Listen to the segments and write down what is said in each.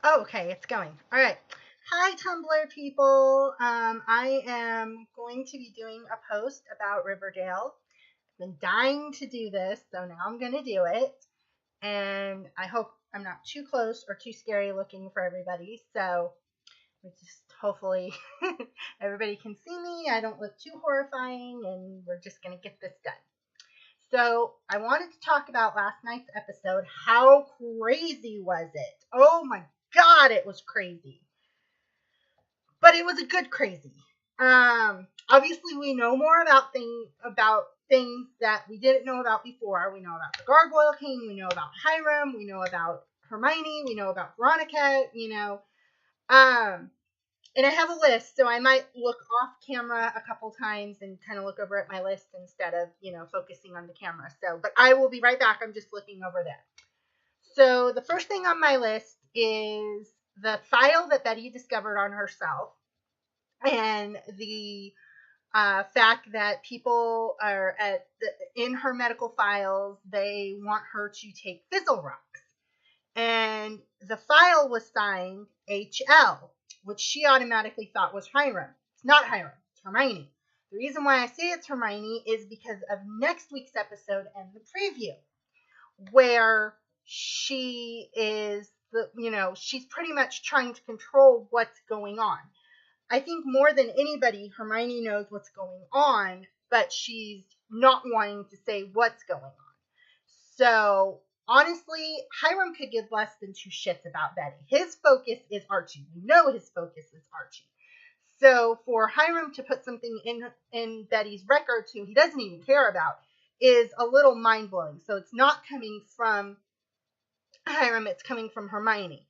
Oh, okay, it's going. All right. Hi, Tumblr people. I am going to be doing a post about Riverdale. I've been dying to do this, so now I'm going to do it. And I hope I'm not too close or too scary looking for everybody. So we just hopefully everybody can see me. I don't look too horrifying, and we're just going to get this done. So I wanted to talk about last night's episode. How crazy was it? Oh my God, it was crazy. But it was a good crazy. Obviously we know more about things that we didn't know about before. We know about the Gargoyle King, we know about Hiram, we know about Hermione, we know about Veronica. Um, and I have a list, so I might look off camera a couple times and kind of look over at my list instead of, focusing on the camera. But I will be right back. I'm just looking over that. So the first thing on my list is the file that Betty discovered on herself, and the fact that people are in her medical files, they want her to take Fizzle Rocks. And the file was signed HL, which she automatically thought was Hiram. It's not Hiram, it's Hermione. The reason why I say it's Hermione is because of next week's episode and the preview, where she is she's pretty much trying to control what's going on. I think more than anybody, Hermione knows what's going on, but she's not wanting to say what's going on. So honestly, Hiram could give less than two shits about Betty. His focus is Archie. We know his focus is Archie. So for Hiram to put something in Betty's records who he doesn't even care about is a little mind-blowing. So it's not coming from Hiram, it's coming from Hermione.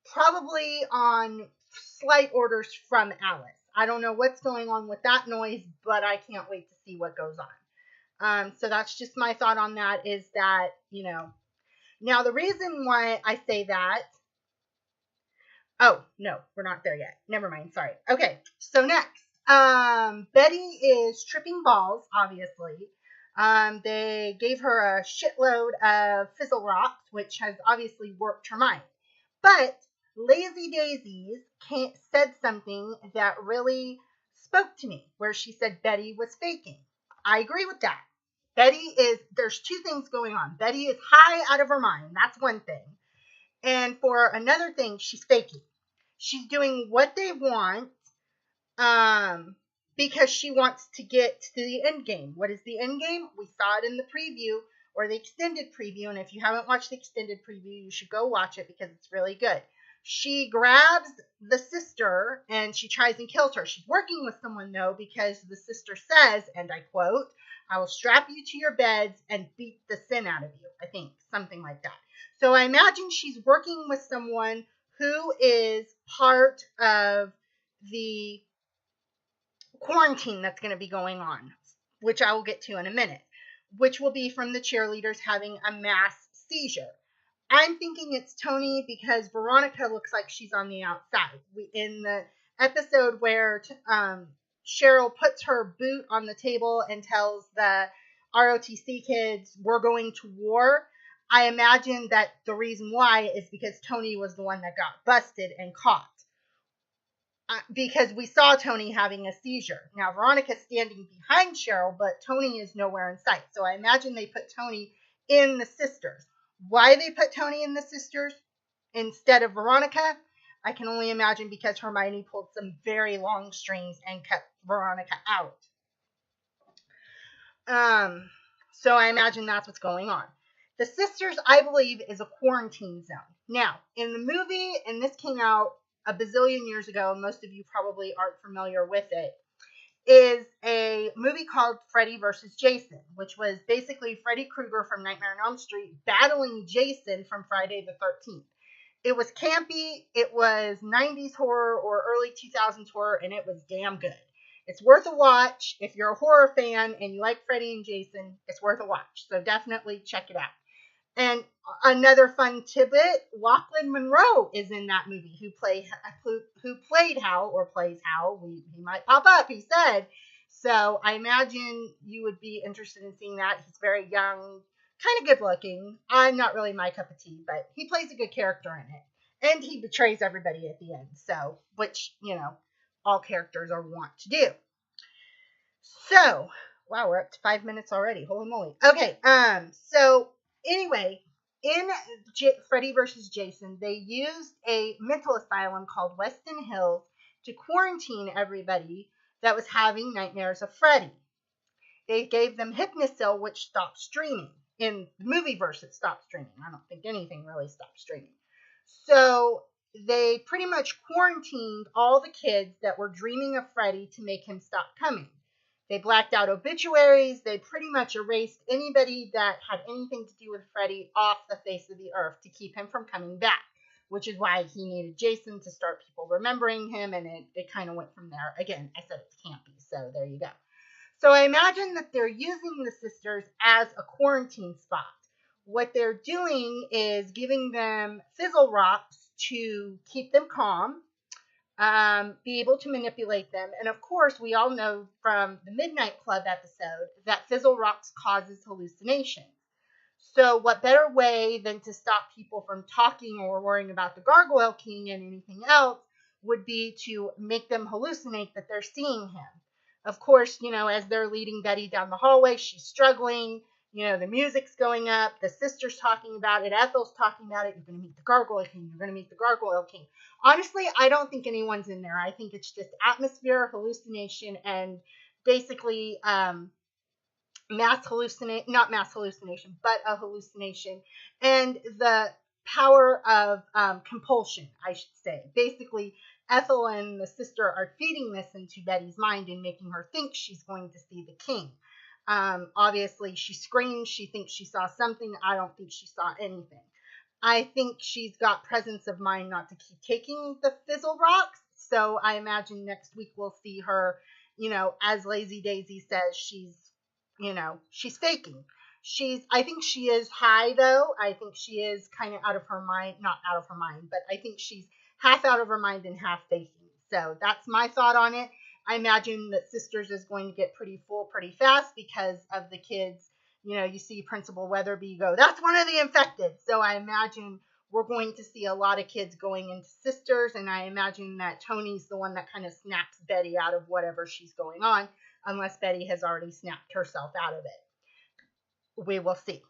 Probably on slight orders from Alice. I don't know what's going on with that noise, but I can't wait to see what goes on. So that's just my thought on that, is that, now the reason why I say that, oh, no, we're not there yet. Never mind, sorry. Okay, so next, Betty is tripping balls, obviously. They gave her a shitload of Fizzle Rocks, which has obviously worked her mind. But Lazy Daisies said something that really spoke to me, where she said Betty was faking. I agree with that. There's two things going on. Betty is high out of her mind. That's one thing. And for another thing, she's faking. She's doing what they want, because she wants to get to the end game. What is the end game? We saw it in the preview, or the extended preview. And if you haven't watched the extended preview, you should go watch it because it's really good. She grabs the sister and she tries and kills her. She's working with someone, though, because the sister says, and I quote, "I will strap you to your beds and beat the sin out of you." I think something like that. So I imagine she's working with someone who is part of the quarantine that's going to be going on, which I will get to in a minute, which will be from the cheerleaders having a mass seizure. I'm thinking it's Tony because Veronica looks like she's on the outside. In the episode where Cheryl puts her boot on the table and tells the ROTC kids, "We're going to war," I imagine that the reason why is because Tony was the one that got busted and caught. Because we saw Tony having a seizure. Now, Veronica's standing behind Cheryl, but Tony is nowhere in sight. So I imagine they put Tony in the sisters. Why they put Tony in the sisters instead of Veronica, I can only imagine because Hermione pulled some very long strings and kept Veronica out. So I imagine that's what's going on. The sisters, I believe, is a quarantine zone. Now, in the movie, and this came out a bazillion years ago, most of you probably aren't familiar with it, is a movie called Freddy vs. Jason, which was basically Freddy Krueger from Nightmare on Elm Street battling Jason from Friday the 13th. It was campy, it was 90s horror or early 2000s horror, and it was damn good. It's worth a watch. If you're a horror fan and you like Freddy and Jason, it's worth a watch. So definitely check it out. And another fun tidbit, Lachlan Monroe is in that movie, who played Hal, or plays Hal. He might pop up, he said. So I imagine you would be interested in seeing that. He's very young, kind of good looking. I'm not really my cup of tea, but he plays a good character in it. And he betrays everybody at the end. So, which, all characters are wont to do. So, wow, we're up to 5 minutes already. Holy moly. Okay, so anyway, in Freddy versus Jason, they used a mental asylum called Weston Hills to quarantine everybody that was having nightmares of Freddy. They gave them Hypnosil, which stopped streaming. In the movie verse, it stopped streaming. I don't think anything really stopped streaming. So they pretty much quarantined all the kids that were dreaming of Freddy to make him stop coming. They blacked out obituaries. They pretty much erased anybody that had anything to do with Freddy off the face of the earth to keep him from coming back, which is why he needed Jason to start people remembering him, and it kind of went from there. Again, I said it's campy, so there you go. So I imagine that they're using the sisters as a quarantine spot. What they're doing is giving them fizzle rocks to keep them calm, be able to manipulate them. And of course, we all know from the Midnight Club episode that fizzle rocks causes hallucinations. So what better way than to stop people from talking or worrying about the Gargoyle King and anything else would be to make them hallucinate that they're seeing him. Of course, as they're leading Betty down the hallway, she's struggling. The music's going up. The sister's talking about it. Ethel's talking about it. You're going to meet the Gargoyle King. You're going to meet the Gargoyle King. Honestly, I don't think anyone's in there. I think it's just atmosphere, hallucination, and basically not mass hallucination, but a hallucination. And the power of compulsion, I should say. Basically, Ethel and the sister are feeding this into Betty's mind and making her think she's going to see the king. Obviously, she screams. She thinks she saw something. I don't think she saw anything. I think she's got presence of mind not to keep taking the fizzle rocks. So I imagine next week we'll see her, as Lazy Daisy says, she's faking. I think she is high though. I think she is kind of out of her mind, not out of her mind, but I think she's half out of her mind and half faking. So that's my thought on it. I imagine that Sisters is going to get pretty full pretty fast because of the kids. You see Principal Weatherby go, that's one of the infected. So I imagine we're going to see a lot of kids going into Sisters, and I imagine that Tony's the one that kind of snaps Betty out of whatever she's going on, unless Betty has already snapped herself out of it. We will see.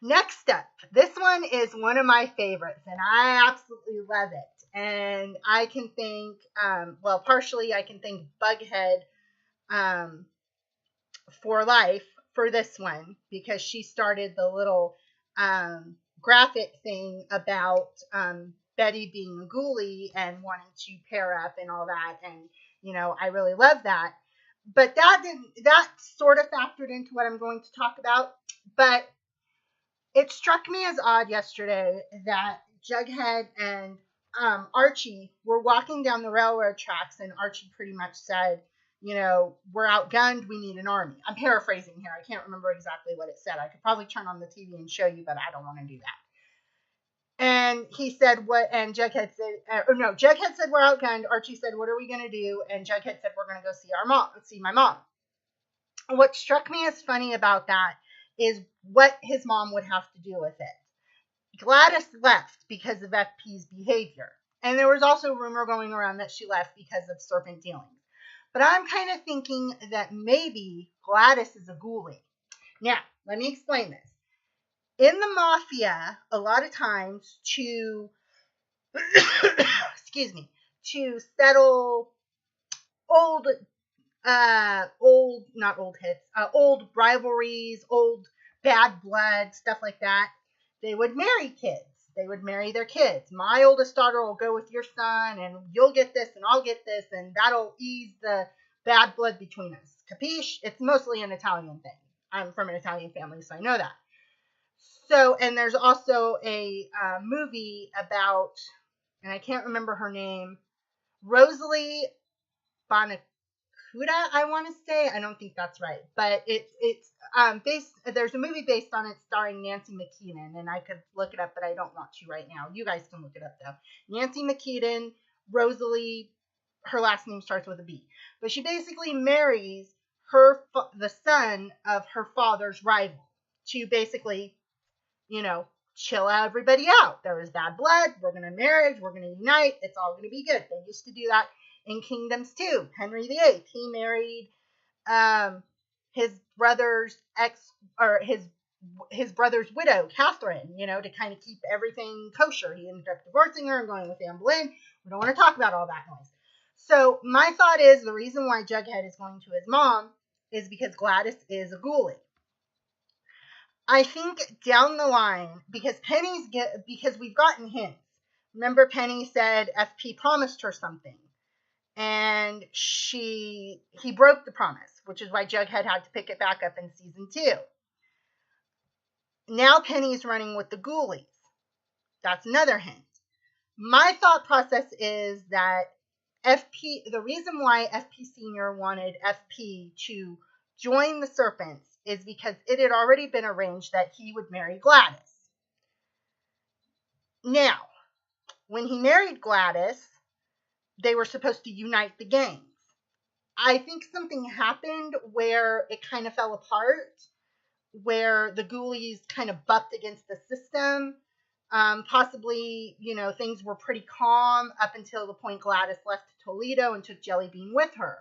Next up, this one is one of my favorites, and I absolutely love it. And I can thank, partially I can thank Bughead for life for this one, because she started the little graphic thing about Betty being a ghoulie and wanting to pair up and all that. And, I really love that. But that sort of factored into what I'm going to talk about. But it struck me as odd yesterday that Jughead and Archie were walking down the railroad tracks, and Archie pretty much said, we're outgunned, we need an army. I'm paraphrasing here. I can't remember exactly what it said. I could probably turn on the TV and show you, but I don't want to do that. And he said, what? And Jughead said, Jughead said, we're outgunned. Archie said, what are we going to do? And Jughead said, we're going to go see my mom. What struck me as funny about that is what his mom would have to do with it. Gladys left because of FP's behavior. And there was also rumor going around that she left because of serpent dealings. But I'm kind of thinking that maybe Gladys is a ghoulie. Now, let me explain this. In the Mafia, a lot of times to settle old rivalries, old bad blood, stuff like that, they would marry kids. They would marry their kids. My oldest daughter will go with your son, and you'll get this, and I'll get this, and that'll ease the bad blood between us. Capiche? It's mostly an Italian thing. I'm from an Italian family, so I know that. So, and there's also a movie about, and I can't remember her name, Rosalie Bonaccia. I want to say, I don't think that's right, but it's based. There's a movie based on it starring Nancy McKeon, and I could look it up, but I don't want to right now. You guys can look it up though. Nancy McKeon, Rosalie, her last name starts with a B, but she basically marries the son of her father's rival to basically, chill everybody out. There was bad blood. We're going to marriage. We're going to unite. It's all going to be good. They used to do that in kingdoms too. Henry VIII, he married his brother's his brother's widow, Catherine, to kind of keep everything kosher. He ended up divorcing her and going with Anne Boleyn. We don't want to talk about all that noise. So my thought is the reason why Jughead is going to his mom is because Gladys is a ghoulie. I think down the line, because we've gotten hints. Remember, Penny said FP promised her something, and he broke the promise, which is why Jughead had to pick it back up in season 2. Now Penny's running with the ghoulies. That's another hint. My thought process is that the reason why FP Sr. wanted FP to join the Serpents is because it had already been arranged that he would marry Gladys. Now, when he married Gladys, they were supposed to unite the gangs. I think something happened where it kind of fell apart, where the ghoulies kind of bucked against the system. Possibly, things were pretty calm up until the point Gladys left Toledo and took Jellybean with her.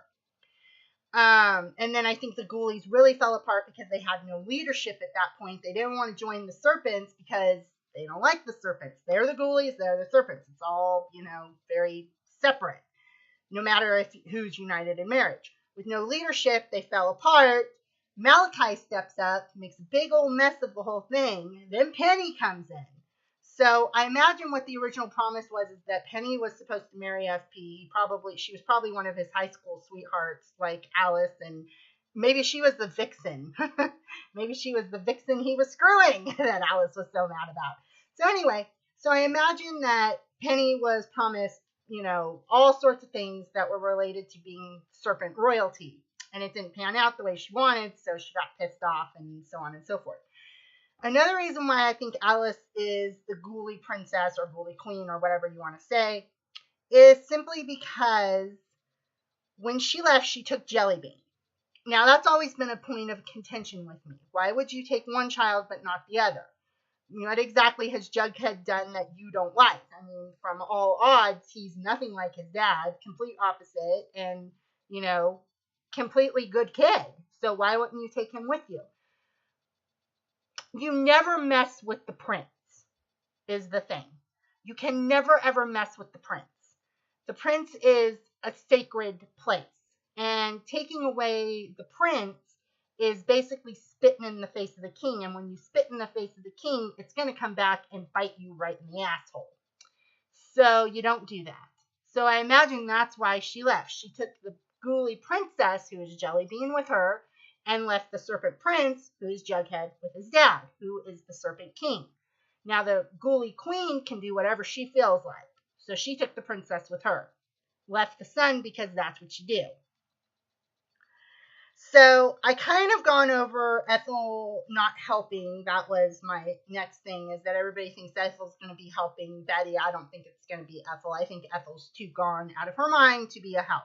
And then I think the ghoulies really fell apart because they had no leadership at that point. They didn't want to join the Serpents because they don't like the Serpents. They're the ghoulies, they're the Serpents. It's all, very separate, no matter who's united in marriage. With no leadership, they fell apart. Malachi steps up, makes a big old mess of the whole thing. Then Penny comes in. So I imagine what the original promise was is that Penny was supposed to marry FP. She was probably one of his high school sweethearts, like Alice, and maybe she was the vixen. Maybe she was the vixen he was screwing that Alice was so mad about. So anyway, I imagine that Penny was promised, all sorts of things that were related to being Serpent royalty. And it didn't pan out the way she wanted, so she got pissed off and so on and so forth. Another reason why I think Alice is the ghoulie princess or ghoulie queen or whatever you want to say is simply because when she left, she took Jellybean. Now, that's always been a point of contention with me. Why would you take one child but not the other? What exactly has Jughead done that you don't like? I mean, from all odds, he's nothing like his dad, complete opposite, and, completely good kid. So why wouldn't you take him with you? You never mess with the prince, is the thing. You can never, ever mess with the prince. The prince is a sacred place. And taking away the prince is basically spitting in the face of the king. And when you spit in the face of the king, it's going to come back and bite you right in the asshole. So you don't do that. So I imagine that's why she left. She took the ghoulie princess, who is Jellybean, with her, and left the serpent prince, who is Jughead, with his dad, who is the serpent king. Now the ghoulie queen can do whatever she feels like. So she took the princess with her. Left the son because that's what you do. So I kind of gone over Ethel not helping. That was my next thing, is that everybody thinks Ethel's going to be helping Betty. I don't think it's going to be Ethel. I think Ethel's too gone out of her mind to be a help.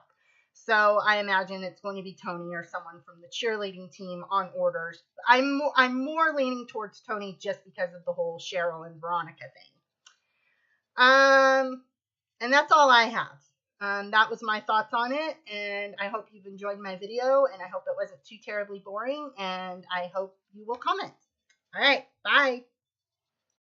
So I imagine it's going to be Tony or someone from the cheerleading team on orders. I'm more leaning towards Tony just because of the whole Cheryl and Veronica thing. And that's all I have. That was my thoughts on it, and I hope you've enjoyed my video, and I hope it wasn't too terribly boring, and I hope you will comment. All right, bye.